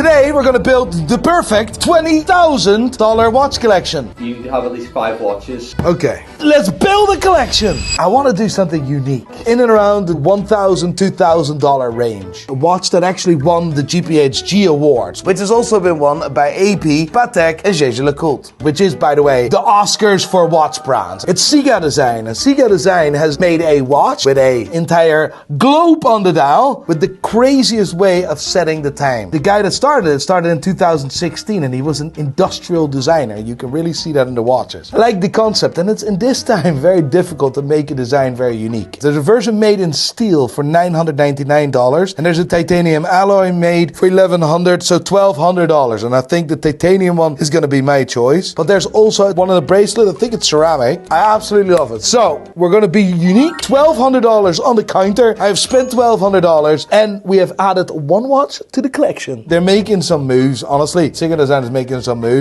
Today we're going to build the perfect $20,000 watch collection. You have at least 5 watches. Okay, let's build a collection. I want to do something unique. In and around the $1,000, $2,000 range. A watch that actually won the GPHG Awards, which has also been won by AP, Patek and Jaeger-LeCoultre, which is, by the way, the Oscars for watch brands. It's CIGA Design, and CIGA Design has made a watch with an entire globe on the dial with the craziest way of setting the time. The guy that started in 2016, and he was an industrial designer. You can really see that in the watches. I like the concept, and it's in this time very difficult to make a design very unique. There's a version made in steel for $999, and there's a titanium alloy made for $1,100, so $1,200. And I think the titanium one is going to be my choice. But there's also one of the bracelet. I think it's ceramic. I absolutely love it. So we're going to be unique. $1,200 on the counter. I have spent $1,200, and we have added one watch to the collection. They're making some moves. Honestly, CIGA Design is making some moves.